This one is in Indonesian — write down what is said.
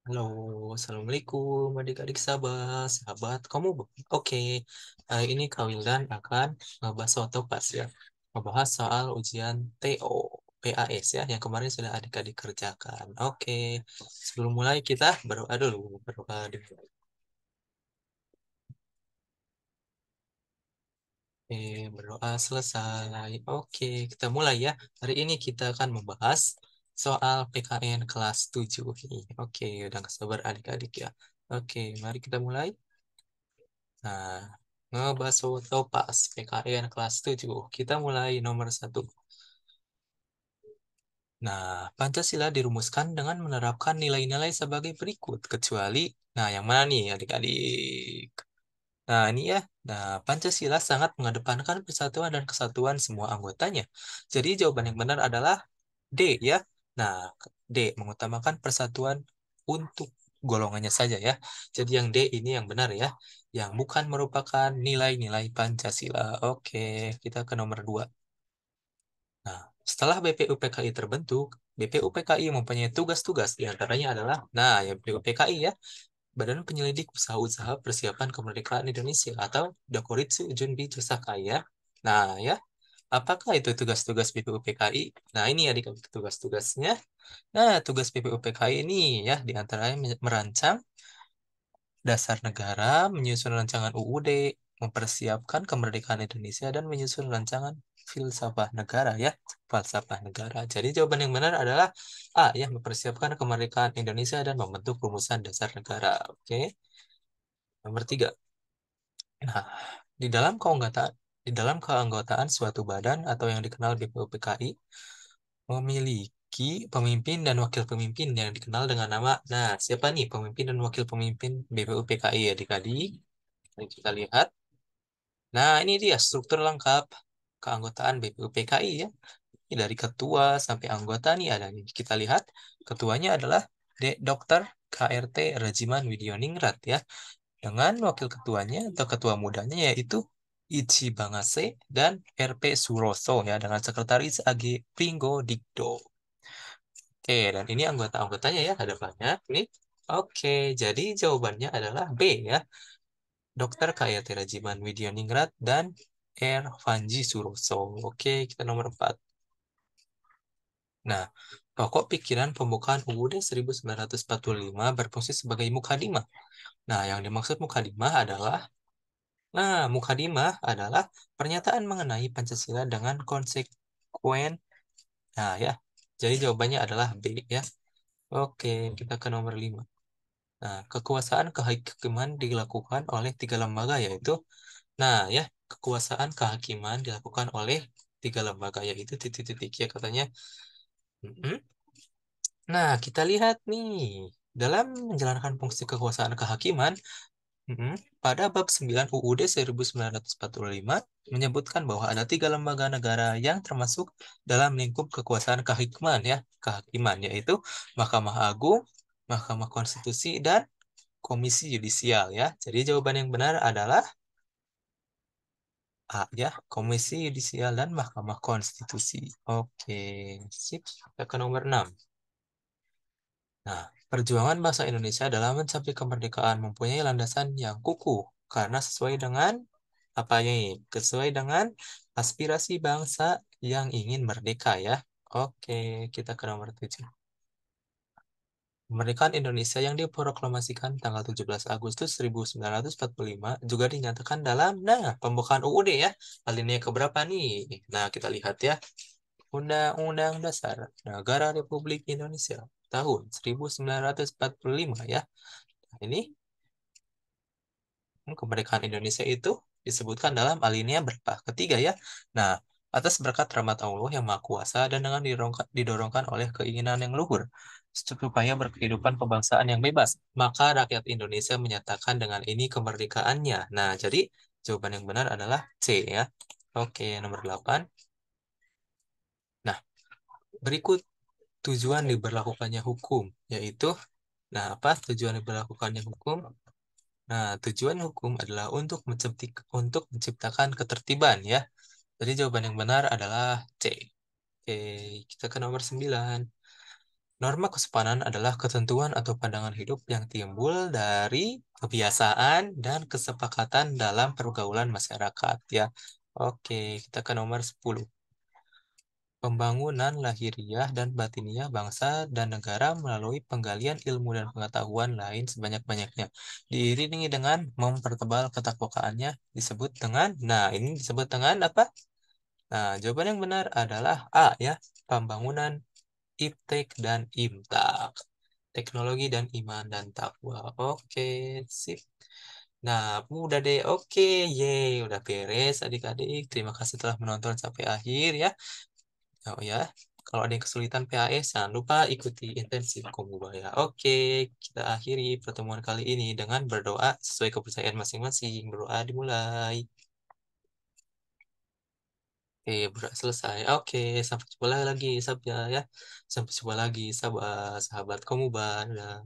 Halo, Assalamualaikum adik-adik sahabat, sahabat kamu. Oke, hari ini Kak Wildan akan ngebahas soal topas ya. Ngebahas soal ujian TO, PAS ya, yang kemarin sudah adik-adik kerjakan. Oke, sebelum mulai kita berdoa dulu, berdoa dulu. Oke, berdoa selesai. Oke, kita mulai ya. Hari ini kita akan membahas soal PKN kelas 7 nih. Oke, udah gak sabar adik-adik ya. Oke, mari kita mulai. Nah, ngebahas Topas PKN kelas 7. Kita mulai nomor satu. Nah, Pancasila dirumuskan dengan menerapkan nilai-nilai sebagai berikut, kecuali, nah yang mana nih adik-adik? Nah, ini ya. Nah, Pancasila sangat mengedepankan persatuan dan kesatuan semua anggotanya. Jadi jawaban yang benar adalah D ya. Nah, D mengutamakan persatuan untuk golongannya saja ya. Jadi yang D ini yang benar ya, yang bukan merupakan nilai-nilai Pancasila. Oke, kita ke nomor 2. Nah, setelah BPUPKI terbentuk, BPUPKI mempunyai tugas-tugas diantaranya adalah, nah ya BPUPKI ya, Badan Penyelidik Usaha-Usaha Persiapan Kemerdekaan Indonesia atau Dakoritsu Junbi Pusakaya. Nah ya, apakah itu tugas-tugas BPUPKI? Nah, ini adik-adik tugas-tugasnya. Nah, tugas BPUPKI ini ya diantaranya merancang dasar negara, menyusun rancangan UUD, mempersiapkan kemerdekaan Indonesia, dan menyusun rancangan filsafat negara ya, falsafah negara. Jadi jawaban yang benar adalah A ya, mempersiapkan kemerdekaan Indonesia dan membentuk rumusan dasar negara. Oke, nomor 3. Nah, di dalam keanggotaan suatu badan atau yang dikenal BPUPKI memiliki pemimpin dan wakil pemimpin yang dikenal dengan nama. Nah, siapa nih pemimpin dan wakil pemimpin BPUPKI ya, adik-adik? Mari kita lihat. Nah, ini dia struktur lengkap keanggotaan BPUPKI ya. Ini dari ketua sampai anggota nih ada nih. Kita lihat ketuanya adalah Dr. KRT Regiman Widioningrat ya. Dengan wakil ketuanya atau ketua mudanya yaitu Ichi Bangase dan RP Suroso ya dengan sekretaris AG Pringgo Dikdo. Oke, dan ini anggota-anggotanya ya ada banyak nih. Oke, jadi jawabannya adalah B ya. Dr. KRT Rajiman Widioningrat dan R. Vanji Suroso. Oke, kita nomor 4. Nah, pokok pikiran pembukaan UUD 1945 berfungsi sebagai mukadimah. Nah, yang dimaksud mukadimah adalah pernyataan mengenai Pancasila dengan konsekuen. Nah, ya. Jadi jawabannya adalah B ya. Oke, kita ke nomor 5. Nah, kekuasaan kehakiman dilakukan oleh tiga lembaga yaitu, nah ya, kekuasaan kehakiman dilakukan oleh tiga lembaga yaitu titik-titik ya katanya. Mm-mm. Nah, kita lihat nih, dalam menjalankan fungsi kekuasaan kehakiman, pada bab 9 UUD 1945 menyebutkan bahwa ada tiga lembaga negara yang termasuk dalam lingkup kekuasaan kehakiman yaitu Mahkamah Agung, Mahkamah Konstitusi, dan Komisi Yudisial ya. Jadi jawaban yang benar adalah A ya, Komisi Yudisial dan Mahkamah Konstitusi. Oke, sip. Kita ke nomor 6. Nah, perjuangan bangsa Indonesia dalam mencapai kemerdekaan mempunyai landasan yang kukuh karena sesuai dengan apa ini? Sesuai dengan aspirasi bangsa yang ingin merdeka ya. Oke, kita ke nomor 7. Kemerdekaan Indonesia yang diproklamasikan tanggal 17 Agustus 1945 juga dinyatakan dalam, nah, pembukaan UUD ya. Alinea keberapa nih? Nah, kita lihat ya. Undang-Undang Dasar Negara Republik Indonesia tahun 1945 ya. Nah, ini kemerdekaan Indonesia itu disebutkan dalam alinea berapa? Ketiga ya. Nah, atas berkat rahmat Allah yang Maha Kuasa dan dengan didorongkan oleh keinginan yang luhur, supaya berkehidupan kebangsaan yang bebas, maka rakyat Indonesia menyatakan dengan ini kemerdekaannya. Nah, jadi jawaban yang benar adalah C ya. Oke, nomor 8. Nah, berikut tujuan diberlakukannya hukum, yaitu, nah apa tujuan diberlakukannya hukum? Nah, tujuan hukum adalah untuk menciptakan ketertiban ya. Jadi jawaban yang benar adalah C. Oke, kita ke nomor 9. Norma kesopanan adalah ketentuan atau pandangan hidup yang timbul dari kebiasaan dan kesepakatan dalam pergaulan masyarakat ya. Oke, kita ke nomor 10. Pembangunan lahiriah dan batiniah bangsa dan negara melalui penggalian ilmu dan pengetahuan lain sebanyak-banyaknya. Diiringi dengan mempertebal ketakwakaannya disebut dengan, nah ini disebut dengan apa? Nah, jawaban yang benar adalah A ya, pembangunan iptek dan imtak. Teknologi dan iman dan takwa. Oke, sip. Nah, udah deh. Oke, yeay, udah beres adik-adik. Terima kasih telah menonton sampai akhir ya. Oh ya, kalau ada yang kesulitan PAS, jangan lupa ikuti intensif Komubaya. Oke, kita akhiri pertemuan kali ini dengan berdoa sesuai kepercayaan masing-masing. Berdoa dimulai. Oke, berdoa selesai. Oke, sampai jumpa lagi, sahabat ya. Sampai jumpa lagi, sahabat, sahabat Komubaya.